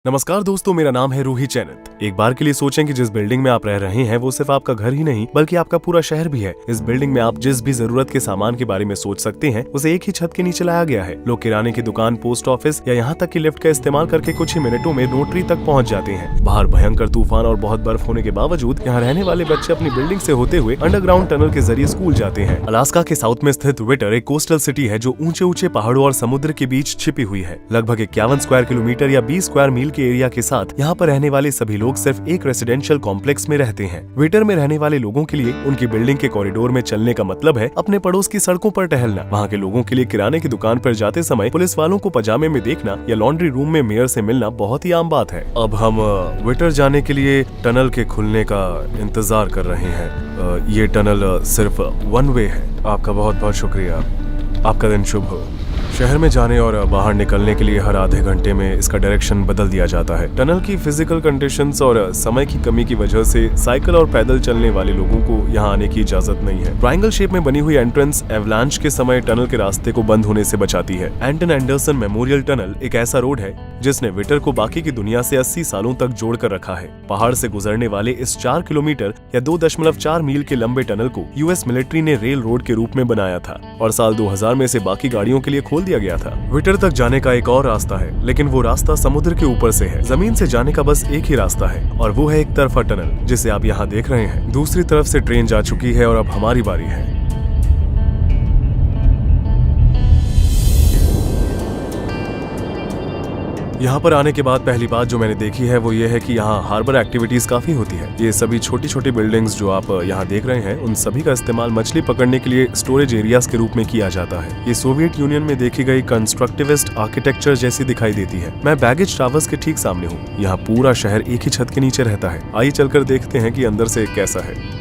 नमस्कार दोस्तों, मेरा नाम है रूही चैनत। एक बार के लिए सोचें कि जिस बिल्डिंग में आप रह रहे हैं वो सिर्फ आपका घर ही नहीं बल्कि आपका पूरा शहर भी है। इस बिल्डिंग में आप जिस भी जरूरत के सामान के बारे में सोच सकते हैं उसे एक ही छत के नीचे लाया गया है। लोग किराने की दुकान, पोस्ट ऑफिस या यहाँ तक कि लिफ्ट का इस्तेमाल करके कुछ ही मिनटों में नोटरी तक पहुँच जाते हैं। बाहर भयंकर तूफान और बहुत बर्फ होने के बावजूद यहाँ रहने वाले बच्चे अपनी बिल्डिंग से होते हुए अंडरग्राउंड टनल के जरिए स्कूल जाते हैं। अलास्का के साउथ में स्थित विटर एक कोस्टल सिटी है जो ऊंचे ऊंचे पहाड़ों और समुद्र के बीच छिपी हुई है। लगभग 51 स्क्वायर किलोमीटर या 20 स्क्वायर मील के एरिया के साथ यहाँ पर रहने वाले सभी लोग सिर्फ एक रेसिडेंशियल कॉम्प्लेक्स में रहते हैं। विटर में रहने वाले लोगों के लिए उनकी बिल्डिंग के कॉरिडोर में चलने का मतलब है अपने पड़ोस की सड़कों पर टहलना। वहाँ के लोगों के लिए किराने की दुकान पर जाते समय पुलिस वालों को पजामे में देखना या लॉन्ड्री रूम में मेयर से मिलना बहुत ही आम बात है। अब हम विटर जाने के लिए टनल के खुलने का इंतजार कर रहे हैं। ये टनल सिर्फ वन वे है। आपका बहुत बहुत शुक्रिया। आपका दिन शुभ हो। शहर में जाने और बाहर निकलने के लिए हर आधे घंटे में इसका डायरेक्शन बदल दिया जाता है। टनल की फिजिकल कंडीशंस और समय की कमी की वजह से साइकिल और पैदल चलने वाले लोगों को यहाँ आने की इजाजत नहीं है। ट्रायंगल शेप में बनी हुई एंट्रेंस एवलांच के समय टनल के रास्ते को बंद होने से बचाती है। एंटन एंडरसन मेमोरियल टनल एक ऐसा रोड है जिसने विटर को बाकी की दुनिया से 80 सालों तक जोड़ कर रखा है। पहाड़ से गुजरने वाले इस 4 किलोमीटर या 2.4 मील के लंबे टनल को यूएस मिलिट्री ने रेल रोड के रूप में बनाया था और साल 2000 में से बाकी गाड़ियों के लिए खोल दिया गया था। विटर तक जाने का एक और रास्ता है, लेकिन वो रास्ता समुद्र के ऊपर से है। जमीन से जाने का बस एक ही रास्ता है और वो है एक तरफा टनल जिसे आप यहाँ देख रहे हैं। दूसरी तरफ से ट्रेन जा चुकी है और अब हमारी बारी है। यहाँ पर आने के बाद पहली बात जो मैंने देखी है वो ये है कि यहाँ हार्बर एक्टिविटीज काफी होती है। ये सभी छोटी छोटी बिल्डिंग्स जो आप यहाँ देख रहे हैं उन सभी का इस्तेमाल मछली पकड़ने के लिए स्टोरेज एरियाज के रूप में किया जाता है। ये सोवियत यूनियन में देखी गई कंस्ट्रक्टिविस्ट आर्किटेक्चर जैसी दिखाई देती है। मैं बैगेज टावर्स के ठीक सामने हूँ। यहाँ पूरा शहर एक ही छत के नीचे रहता है। आइए चलकर देखते हैं कि अंदर से कैसा है।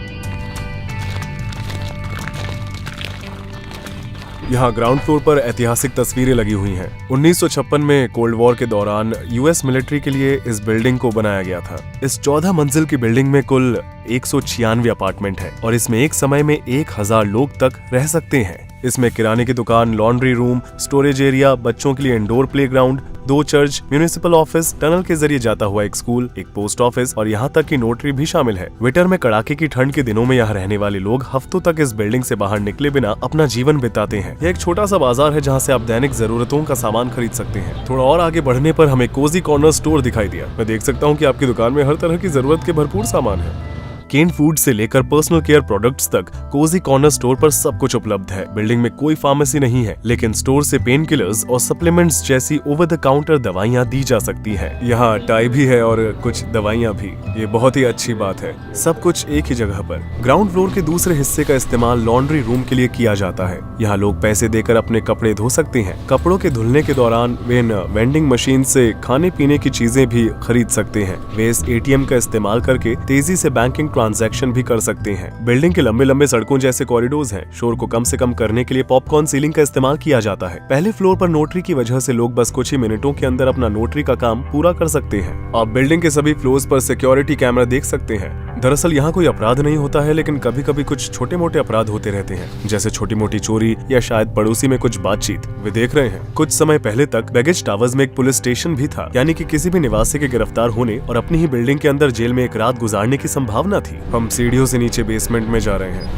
यहाँ ग्राउंड फ्लोर पर ऐतिहासिक तस्वीरें लगी हुई हैं। 1956 में कोल्ड वॉर के दौरान यूएस मिलिट्री के लिए इस बिल्डिंग को बनाया गया था। इस 14 मंजिल की बिल्डिंग में कुल 196 अपार्टमेंट है और इसमें एक समय में 1000 लोग तक रह सकते हैं। इसमें किराने की दुकान, लॉन्ड्री रूम, स्टोरेज एरिया, बच्चों के लिए indoor playground, 2 church, municipal office, tunnel के जरिए जाता हुआ एक स्कूल, एक पोस्ट ऑफिस और यहाँ तक कि नोटरी भी शामिल है। विटर में कड़ाके की ठंड के दिनों में यहाँ रहने वाले लोग हफ्तों तक इस बिल्डिंग से बाहर निकले बिना अपना जीवन बिताते हैं। यह एक छोटा सा बाजार है जहाँ से आप दैनिक जरूरतों का सामान खरीद सकते हैं। थोड़ा और आगे बढ़ने पर हमें कोजी कॉर्नर स्टोर दिखाई दिया। मैं देख सकता हूँ कि आपकी दुकान में हर तरह की जरूरत के भरपूर सामान है। केन फूड से लेकर पर्सनल केयर प्रोडक्ट्स तक कोजी कॉर्नर स्टोर पर सब कुछ उपलब्ध है। बिल्डिंग में कोई फार्मेसी नहीं है, लेकिन स्टोर से पेन किलर्स और सप्लीमेंट्स जैसी ओवर द काउंटर दवाइयाँ दी जा सकती हैं। यहाँ टाई भी है और कुछ दवाइयाँ भी। ये बहुत ही अच्छी बात है। सब कुछ एक ही जगह पर। ग्राउंड फ्लोर के दूसरे हिस्से का इस्तेमाल लॉन्ड्री रूम के लिए किया जाता है। यहाँ लोग पैसे देकर अपने कपड़े धो सकते हैं। कपड़ों के धुलने के दौरान वे वेंडिंग मशीन से खाने पीने की चीजें भी खरीद सकते हैं। वे इस एटीएम का इस्तेमाल करके तेजी से बैंकिंग ट्रांजैक्शन भी कर सकते हैं। बिल्डिंग के लंबे लंबे सड़कों जैसे कॉरिडोर्स हैं। शोर को कम से कम करने के लिए पॉपकॉर्न सीलिंग का इस्तेमाल किया जाता है। पहले फ्लोर पर नोटरी की वजह से लोग बस कुछ ही मिनटों के अंदर अपना नोटरी का काम पूरा कर सकते हैं। आप बिल्डिंग के सभी फ्लोर्स पर सिक्योरिटी कैमरा देख सकते हैं। दरअसल यहाँ कोई अपराध नहीं होता है, लेकिन कभी कभी कुछ छोटे मोटे अपराध होते रहते हैं, जैसे छोटी मोटी चोरी या शायद पड़ोसी में कुछ बातचीत। वे देख रहे हैं कुछ समय पहले तक बैगेज टावर्स में एक पुलिस स्टेशन भी था, यानी कि किसी भी निवासी के गिरफ्तार होने और अपनी ही बिल्डिंग के अंदर जेल में एक रात गुजारने की संभावना थी। हम सीढ़ियों से नीचे बेसमेंट में जा रहे हैं।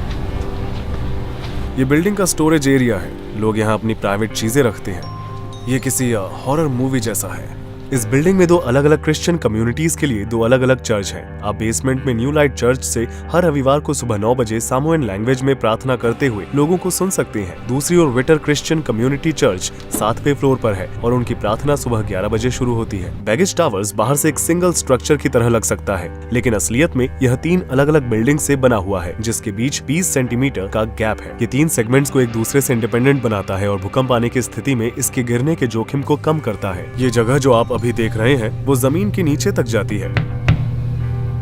ये बिल्डिंग का स्टोरेज एरिया है। लोग यहाँ अपनी प्राइवेट चीजें रखते हैं। ये किसी हॉरर मूवी जैसा है। इस बिल्डिंग में 2 अलग अलग क्रिश्चियन कम्युनिटीज के लिए 2 अलग अलग चर्च हैं। आप बेसमेंट में न्यू लाइट चर्च से हर रविवार को सुबह 9 बजे सामोएन लैंग्वेज में प्रार्थना करते हुए लोगों को सुन सकते हैं। दूसरी ओर विटर क्रिश्चियन कम्युनिटी चर्च 7वें फ्लोर पर है और उनकी प्रार्थना सुबह 11 बजे शुरू होती है। बैगेज टावर्स बाहर से एक सिंगल स्ट्रक्चर की तरह लग सकता है, लेकिन असलियत में यह 3 अलग अलग बिल्डिंग से बना हुआ है, जिसके बीच 20 सेंटीमीटर का गैप है। ये 3 सेगमेंट्स को एक दूसरे से इंडिपेंडेंट बनाता है और भूकंप आने की स्थिति में इसके गिरने के जोखिम को कम करता है। ये जगह जो आप अभी देख रहे हैं वो जमीन के नीचे तक जाती है।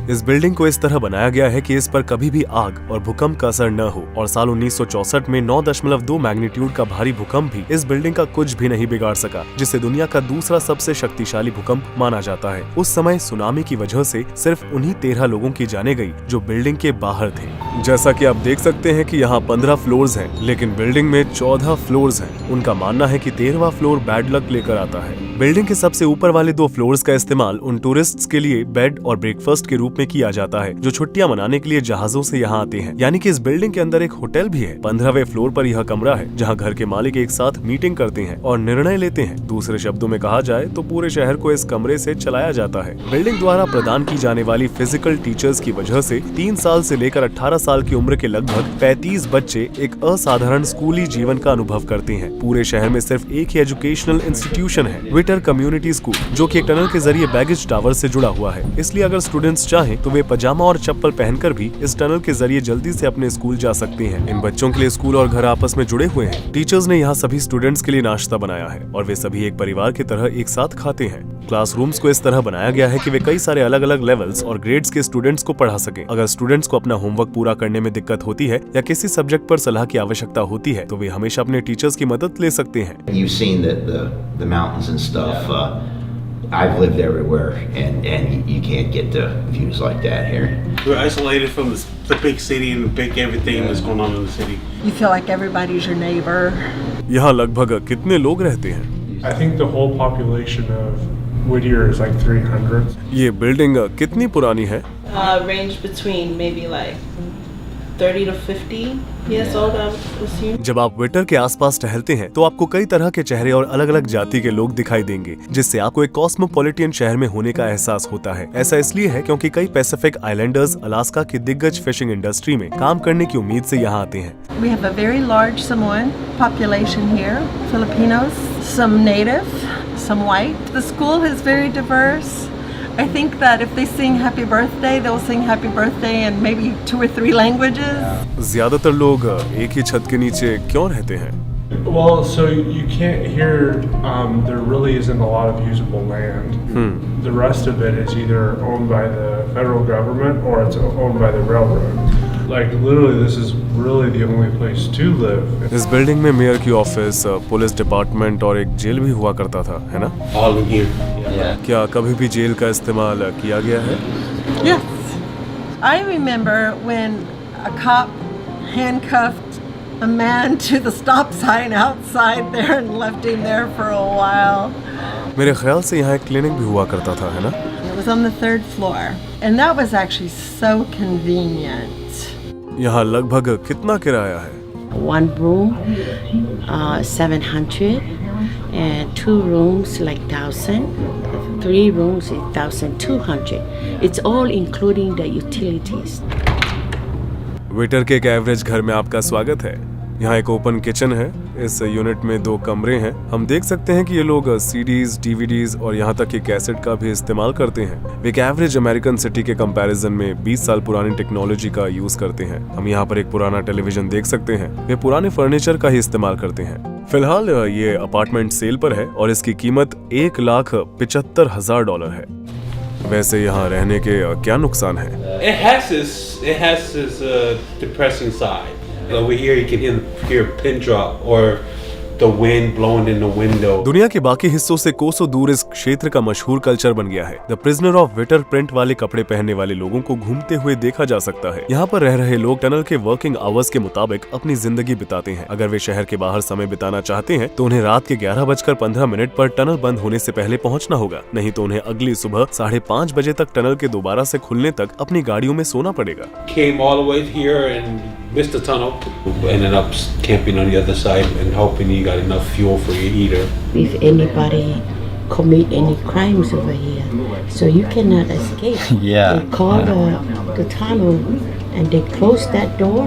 इस बिल्डिंग को इस तरह बनाया गया है कि इस पर कभी भी आग और भूकंप का असर न हो और साल 1964 में 9.2 मैग्नीट्यूड का भारी भूकंप भी इस बिल्डिंग का कुछ भी नहीं बिगाड़ सका, जिसे दुनिया का दूसरा सबसे शक्तिशाली भूकंप माना जाता है। उस समय सुनामी की वजह से सिर्फ उन्हीं 13 लोगों की जाने गई जो बिल्डिंग के बाहर थे। जैसा कि आप देख सकते हैं कि यहाँ 15 फ्लोर्स हैं, लेकिन बिल्डिंग में 14 फ्लोर्स हैं। उनका मानना है कि 13वां फ्लोर बैड लक लेकर आता है। बिल्डिंग के सबसे ऊपर वाले 2 फ्लोर्स का इस्तेमाल उन टूरिस्ट्स के लिए बेड और ब्रेकफास्ट के रूप में किया जाता है जो छुट्टियां मनाने के लिए जहाजों से यहाँ आते हैं। यानी कि इस बिल्डिंग के अंदर एक होटल भी है। 15वें फ्लोर पर यह कमरा है जहाँ घर के मालिक एक साथ मीटिंग करते हैं और निर्णय लेते हैं। दूसरे शब्दों में कहा जाए तो पूरे शहर को इस कमरे से चलाया जाता है। बिल्डिंग द्वारा प्रदान की जाने वाली फिजिकल टीचर्स की वजह से 3 साल से लेकर 18 साल की उम्र के लगभग 35 बच्चे एक असाधारण स्कूली जीवन का अनुभव करते हैं। पूरे शहर में सिर्फ एक ही एजुकेशनल इंस्टीट्यूशन है, विटर कम्युनिटी स्कूल, जो कि एक टनल के जरिए बैगेज टावर से जुड़ा हुआ है। इसलिए अगर स्टूडेंट्स चाहें तो वे पजामा और चप्पल पहनकर भी इस टनल के जरिए जल्दी से अपने स्कूल जा सकते हैं। इन बच्चों के लिए स्कूल और घर आपस में जुड़े हुए हैं। टीचर्स ने यहाँ सभी स्टूडेंट्स के लिए नाश्ता बनाया है और वे सभी एक परिवार की तरह एक साथ खाते हैं। क्लासरूम्स को इस तरह बनाया गया है कि वे कई सारे अलग अलग लेवल्स और ग्रेड्स के स्टूडेंट्स को पढ़ा सकें। अगर स्टूडेंट्स को अपना होमवर्क पूरा करने में दिक्कत होती है या किसी सब्जेक्ट पर सलाह की आवश्यकता होती है तो वे हमेशा अपने टीचर्स की मदद ले सकते हैं। You've seen the mountains and stuff. I've lived everywhere, and you can't get the views like that here. We're isolated from the big city and the big everything that's going on in the city. You feel like everybody's your neighbor. यहाँ लगभग कितने लोग रहते हैं? I think the whole population of Whittier is like 300. ये building कितनी पुरानी है? Range between maybe like 30 to 50 years old, I would assume. जब आप विटर के आसपास टहलते हैं तो आपको कई तरह के चेहरे और अलग अलग जाति के लोग दिखाई देंगे, जिससे आपको एक कॉस्मोपॉलिटन शहर में होने का एहसास होता है। ऐसा इसलिए है क्योंकि कई पैसिफिक आइलैंडर्स अलास्का की दिग्गज फिशिंग इंडस्ट्री में काम करने की उम्मीद से यहाँ आते हैं। We have a very large Samoan population here, Filipinos, some native, some white. The school is very diverse. I think that if they sing happy birthday, they'll sing happy birthday in maybe 2 or 3 languages. ज्यादातर लोग एक ही छत के नीचे क्यों रहते हैं? Well, so you can't hear, there really isn't a lot of usable land. The rest of it is either owned by the federal government or it's owned by the railroad. Like literally this is really the only place to live. इस building में mayor की office, police department और एक jail भी हुआ करता था, है ना? All in here. क्या कभी भी जेल का इस्तेमाल किया गया है? Yes. I remember when a cop handcuffed a man to the stop sign outside there and left him there for a while. मेरे ख्याल से यहाँ एक क्लिनिक भी हुआ करता था, है ना? It was on the 3rd floor, and that was actually so convenient. यहाँ लगभग कितना किराया है? 1 room, 700, and 2 rooms like 1,000. 3 rooms is 1,200. It's all including the utilities. Waiter के एक एवरेज घर में आपका स्वागत है। यहाँ एक ओपन किचन है। इस यूनिट में 2 कमरे हैं। हम देख सकते हैं कि ये लोग सीडीज, डीवीडीज और यहाँ तक कि कैसेट का भी इस्तेमाल करते हैं। वे एक एवरेज अमेरिकन सिटी के कंपैरिजन में 20 साल पुरानी टेक्नोलॉजी का यूज करते हैं। हम यहाँ पर एक पुराना टेलीविजन देख सकते हैं। वे पुराने फर्नीचर का ही इस्तेमाल करते हैं। फिलहाल ये अपार्टमेंट सेल पर है और इसकी कीमत $1,75,000 है। वैसे यहाँ रहने के क्या नुकसान है? It has this depressing side. Over here you can hear a pin drop or the wind blowing in the window. दुनिया के बाकी हिस्सों से कोसों दूर इस क्षेत्र का मशहूर कल्चर बन गया है। द प्रिजनर ऑफ विटर प्रिंट वाले कपड़े पहनने वाले लोगों को घूमते हुए देखा जा सकता है। यहाँ पर रह रहे लोग टनल के वर्किंग आवर्स के मुताबिक अपनी जिंदगी बिताते हैं। अगर वे शहर के बाहर समय बिताना चाहते हैं तो उन्हें रात के 11:15 पर टनल बंद होने से पहले पहुँचना होगा, नहीं तो उन्हें अगली सुबह 5:30 बजे तक टनल के दोबारा से खुलने तक अपनी गाड़ियों में सोना पड़ेगा। Came all the way here and missed the tunnel. Ended up camping on the other side and hoping you got enough fuel for your heater. If anybody commit any crimes over here, so you cannot escape. Yeah. They call the tunnel and they close that door.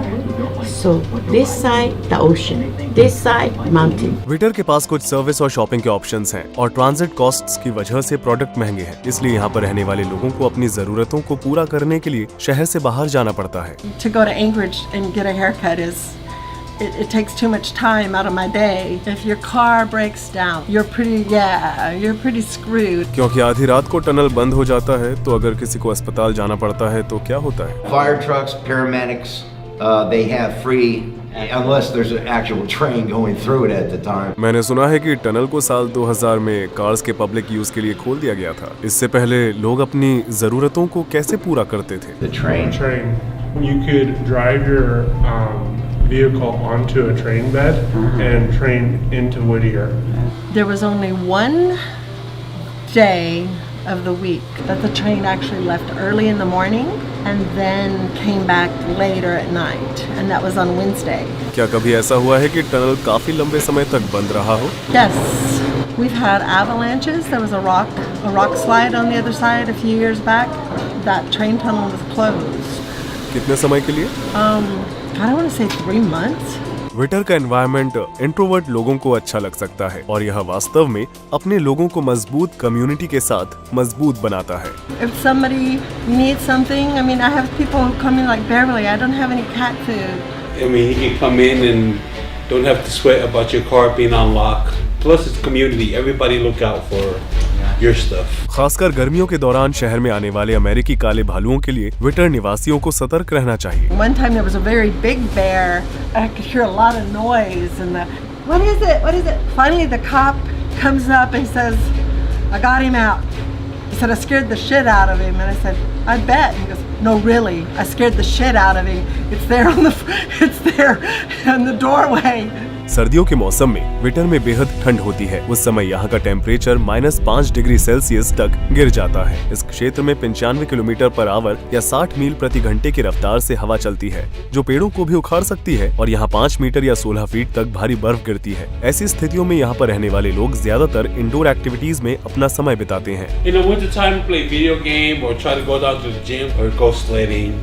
So this side the ocean, this side mountain. विटर के पास कुछ service और shopping के options हैं और transit costs की वजह से product महंगे हैं। इसलिए यहाँ पर रहने वाले लोगों को अपनी जरूरतों को पूरा करने के लिए शहर से बाहर जाना पड़ता है। To go to Anchorage and get a haircut is it takes too much time out of my day. If your car breaks down, you're pretty screwed. क्योंकि आधी रात को टनल बंद हो जाता है तो अगर किसी को अस्पताल जाना पड़ता है तो क्या होता है? Fire trucks, paramedics, they have free, unless there's an actual train going through it at the time. मैंने सुना है कि टनल को साल 2000 में कार्स के पब्लिक यूज के लिए खोल दिया गया था। इससे पहले लोग अपनी जरूरतों को कैसे पूरा करते थे? The train. You could drive your vehicle onto a train bed and train into Whittier. There was only one day of the week that the train actually left early in the morning and then came back later at night, and that was on Wednesday. क्या कभी ऐसा हुआ है कि tunnel काफी लंबे समय तक बंद रहा हो? Yes, we've had avalanches. There was a rock slide on the other side a few years back. That train tunnel was closed. कितने समय के लिए? I don't want to say 3 months. विटर का एनवायरनमेंट इंट्रोवर्ट लोगों को अच्छा लग सकता है और यह वास्तव में अपने लोगों को मजबूत कम्युनिटी के साथ मजबूत बनाता है। If somebody needs something, I mean, I have people who come in like Beverly. I don't have any cat food. I mean, you can come in and don't have to sweat about your car being unlocked. Plus, it's community. Everybody look out for your stuff. खासकर गर्मियों के दौरान शहर में आने वाले अमेरिकी काले भालुओं के लिए विटर निवासियों को सतर्क रहना चाहिए। One time there was a very big bear. I could hear a lot of noise and what is it? What is it? Finally the cop comes up and says, I got him out. He said, I scared the shit out of him. And I said, I bet. He goes, no, really. I scared the shit out of him. It's there in the doorway. सर्दियों के मौसम में विटर में बेहद ठंड होती है। उस समय यहाँ का टेम्परेचर -5 डिग्री सेल्सियस तक गिर जाता है। इस क्षेत्र में 95 किलोमीटर पर आवर या 60 मील प्रति घंटे की रफ्तार से हवा चलती है, जो पेड़ों को भी उखाड़ सकती है और यहाँ 5 मीटर या 16 फीट तक भारी बर्फ गिरती है। ऐसी स्थितियों में यहाँ पर रहने वाले लोग ज्यादातर इंडोर एक्टिविटीज में अपना समय बिताते हैं। In the winter time, play video game or try to go down to the gym or go sledding.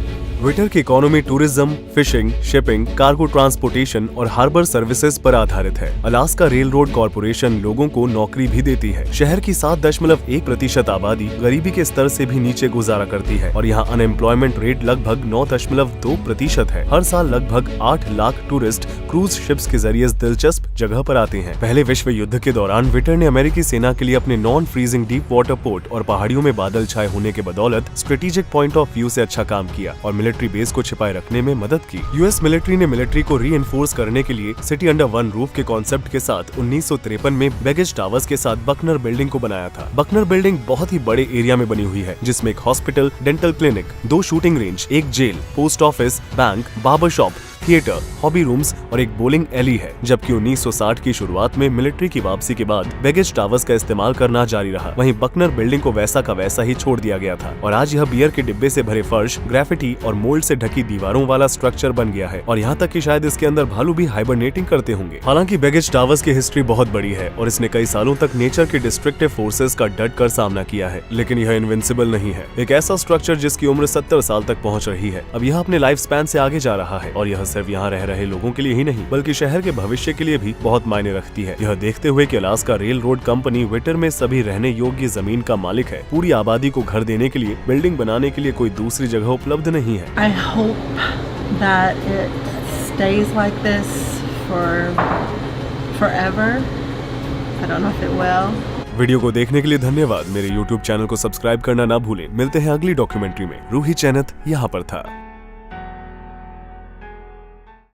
विटर की economy tourism, fishing, shipping, cargo transportation और हार्बर सर्विसेज पर आधारित है। अलास्का रेल रोड कॉरपोरेशन लोगों को नौकरी भी देती है। शहर की 7.1% आबादी गरीबी के स्तर से भी नीचे गुजारा करती है और यहाँ अनएम्प्लॉयमेंट रेट लगभग 9.2% है। हर साल लगभग 8 लाख टूरिस्ट क्रूज शिप्स के जरिए इस दिलचस्प जगह पर आते हैं। पहले विश्व युद्ध के दौरान विटर ने अमेरिकी सेना के लिए अपने non freezing deep water port और पहाड़ियों में बादल छाए होने के बदौलत स्ट्रेटेजिक पॉइंट ऑफ व्यू से अच्छा काम किया और मिलिट्री बेस को छिपाए रखने में मदद की। यूएस मिलिट्री ने मिलिट्री को रीइंफोर्स करने के लिए सिटी अंडर वन रूफ के कॉन्सेप्ट के साथ 1953 में बैगेज टावर्स के साथ बकनर बिल्डिंग को बनाया था। बकनर बिल्डिंग बहुत ही बड़े एरिया में बनी हुई है, जिसमें एक hospital, dental clinic, 2 shooting range, एक jail, post office, bank, barber shop, theatre, hobby rooms और एक बोलिंग एली है। जबकि 1960 की शुरुआत में मिलिट्री की वापसी के बाद बैगेज टावर्स का इस्तेमाल करना जारी रहा। वहीं बकनर बिल्डिंग को वैसा का वैसा ही छोड़ दिया गया था और आज यह बियर के डिब्बे से भरे फर्श, ग्रेफिटी और मोल्ड से ढकी दीवारों वाला स्ट्रक्चर बन गया है और यहाँ तक कि शायद इसके अंदर भालू भी हाइबरनेटिंग करते होंगे। हालांकि बैगेज टावर्स की हिस्ट्री बहुत बड़ी है और इसने कई सालों तक नेचर के डिस्ट्रक्टिव फोर्सेस का डट कर सामना किया है, लेकिन यह इनविंसिबल नहीं है। एक ऐसा स्ट्रक्चर जिसकी उम्र 70 साल तक पहुँच रही है, अब यह अपने लाइफ स्पैन से आगे जा रहा है और यह सिर्फ यहाँ रह रहे लोगों के लिए ही नहीं बल्कि शहर के भविष्य के लिए भी बहुत मायने रखती है। यह देखते हुए कि अलास्का रेल रोड कंपनी विटर में सभी रहने योग्य जमीन का मालिक है, पूरी आबादी को घर देने के लिए बिल्डिंग बनाने के लिए कोई दूसरी जगह उपलब्ध नहीं है। I hope that it stays like this forever. I don't know if it will. Video को देखने के लिए धन्यवाद। मेरे YouTube चैनल को सब्सक्राइब करना ना भूलें। मिलते हैं अगली डॉक्यूमेंट्री में। रूही चैनत यहाँ पर था।